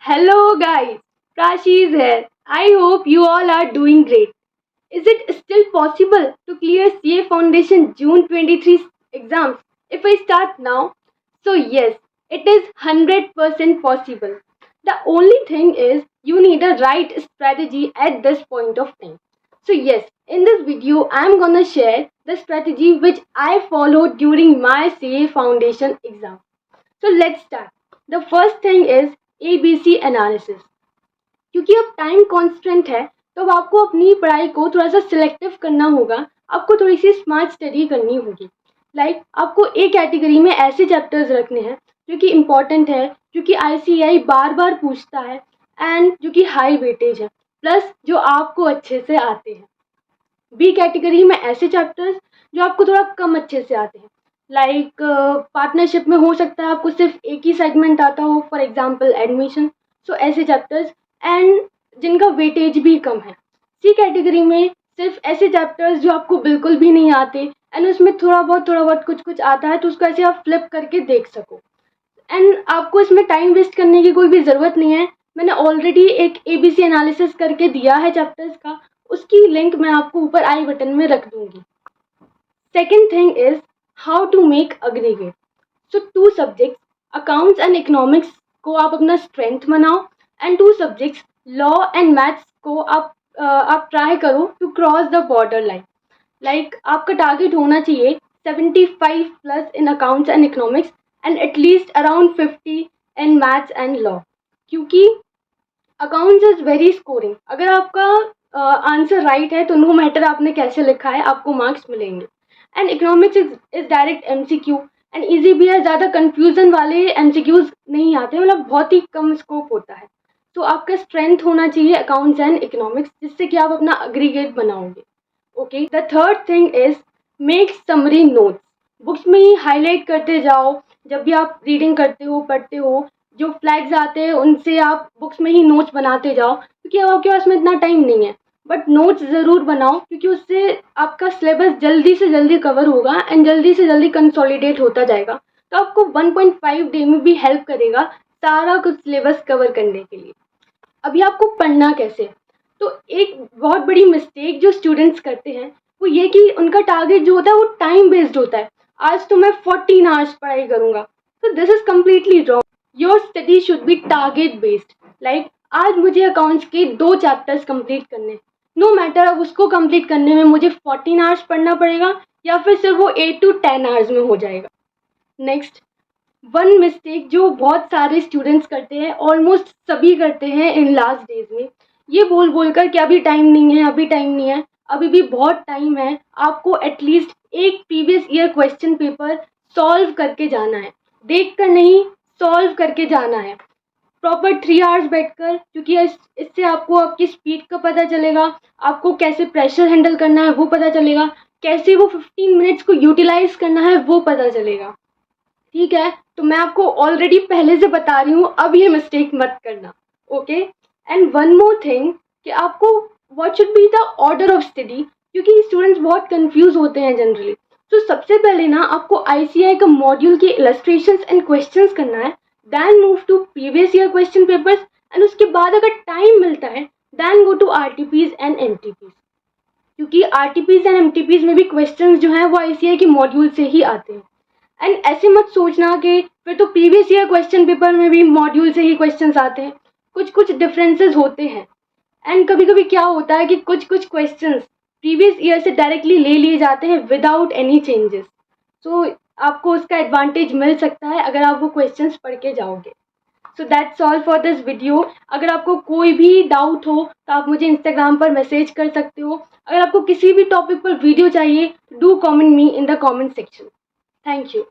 Hello guys, Kashi is here. I hope you all are doing great. Is it still possible to clear CA Foundation June 23 exams if I start now? So yes, it is 100% possible. The only thing is you need a right strategy at this point of time. So yes, in this video I am gonna share the strategy which I followed during my CA Foundation exam. So let's start. The first thing is ABC analysis. क्योंकि अब time constant है तो अब आपको अपनी पढ़ाई को थोड़ा सा सिलेक्टिव करना होगा. आपको थोड़ी सी स्मार्ट स्टडी करनी होगी. आपको एक कैटेगरी में ऐसे चैप्टर्स रखने हैं जो कि इम्पॉर्टेंट है, जो कि ICAI बार बार पूछता है एंड जो कि हाई वेटेज है, प्लस जो आपको अच्छे से आते हैं. बी कैटेगरी में ऐसे चैप्टर्स जो आपको थोड़ा कम अच्छे से आते हैं. पार्टनरशिप में हो सकता है आपको सिर्फ एक ही सेगमेंट आता हो, फॉर एग्जांपल एडमिशन. सो ऐसे चैप्टर्स एंड जिनका वेटेज भी कम है. सी कैटेगरी में सिर्फ ऐसे चैप्टर्स जो आपको बिल्कुल भी नहीं आते एंड उसमें थोड़ा बहुत कुछ कुछ आता है, तो उसको ऐसे आप फ्लिप करके देख सको. एंड आपको इसमें टाइम वेस्ट करने की कोई भी ज़रूरत नहीं है. मैंने ऑलरेडी एक ABC एनालिसिस करके दिया है चैप्टर्स का, उसकी लिंक मैं आपको ऊपर आई बटन में रख दूंगी. Second thing is how to make aggregate. So 2 subjects accounts and economics को आप अपना स्ट्रेंथ बनाओ and 2 subjects law and maths को आप ट्राई करो to cross the border line. आपका टारगेट होना चाहिए 75 plus in accounts and economics and at least around 50 in maths and law. क्योंकि अकाउंट्स इज वेरी स्कोरिंग. अगर आपका आंसर राइट है तो नो मैटर आपने कैसे लिखा है, आपको मार्क्स मिलेंगे. And economics is direct MCQ and easy भी है. ज़्यादा कन्फ्यूज़न वाले MCQs नहीं आते, मतलब बहुत ही कम स्कोप होता है. तो आपका स्ट्रेंथ होना चाहिए अकाउंट्स एंड इकोनॉमिक्स, जिससे कि आप अपना अग्रीगेट बनाओगे. Okay, the third thing is make summary notes. Books में ही हाईलाइट करते जाओ. जब भी आप रीडिंग करते हो, पढ़ते हो, जो फ्लैग्स आते हैं उनसे आप बुक्स में ही नोट्स बनाते जाओ. क्योंकि अब आपके पास में इतना टाइम नहीं है, बट नोट्स ज़रूर बनाओ, क्योंकि उससे आपका सिलेबस जल्दी से जल्दी कवर होगा एंड जल्दी से जल्दी कंसोलिडेट होता जाएगा. तो आपको 1.5 डे में भी हेल्प करेगा सारा कुछ सिलेबस कवर करने के लिए. अभी आपको पढ़ना कैसे. तो एक बहुत बड़ी मिस्टेक जो स्टूडेंट्स करते हैं वो ये कि उनका टारगेट जो होता है वो टाइम बेस्ड होता है. आज तो मैं 14 आवर्स पढ़ाई करूँगा. तो this is completely wrong. Your study should be target based. आज मुझे अकाउंट्स के 2 चैप्टर्स कंप्लीट करने, नो मैटर अब उसको कंप्लीट करने में मुझे 14 आवर्स पढ़ना पड़ेगा या फिर सिर्फ वो 8 to 10 आवर्स में हो जाएगा. नेक्स्ट, वन मिस्टेक जो बहुत सारे स्टूडेंट्स करते हैं, ऑलमोस्ट सभी करते हैं इन लास्ट डेज में, ये बोल कर कि अभी टाइम नहीं है, अभी टाइम नहीं है. अभी भी बहुत टाइम है. आपको एटलीस्ट एक previous year question paper solve करके जाना है, देख कर नहीं, सॉल्व करके जाना है प्रॉपर 3 आवर्स बैठकर. क्योंकि इससे आपको आपकी स्पीड का पता चलेगा, आपको कैसे प्रेशर हैंडल करना है वो पता चलेगा, कैसे वो 15 मिनट्स को यूटिलाइज करना है वो पता चलेगा. ठीक है, तो मैं आपको ऑलरेडी पहले से बता रही हूँ, अब ये मिस्टेक मत करना. Okay, and one more thing कि आपको what should be the order of study, क्योंकि स्टूडेंट्स बहुत कंफ्यूज होते हैं जनरली. तो सबसे पहले ना आपको ICAI का मॉड्यूल के इलस्ट्रेशंस एंड क्वेश्चंस करना है, then move to previous year question papers and उसके बाद अगर टाइम मिलता है then go to RTPs and MTPs. क्योंकि RTPs एंड MTPs में भी क्वेश्चंस जो हैं वो ICAI के मॉड्यूल से ही आते हैं. एंड ऐसे मत सोचना कि फिर तो प्रीवियस ईयर क्वेश्चन पेपर में भी मॉड्यूल से ही क्वेश्चंस आते हैं. कुछ डिफरेंसेस होते हैं. एंड कभी कभी क्या होता है कि कुछ क्वेश्चंस प्रीवियस ईयर से डायरेक्टली ले लिए जाते हैं विदाउट एनी चेंजेस. सो आपको उसका एडवांटेज मिल सकता है अगर आप वो क्वेश्चंस पढ़ के जाओगे. So that's all for this video. अगर आपको कोई भी डाउट हो तो आप मुझे इंस्टाग्राम पर मैसेज कर सकते हो. अगर आपको किसी भी टॉपिक पर वीडियो चाहिए do comment me in the comment section. Thank you.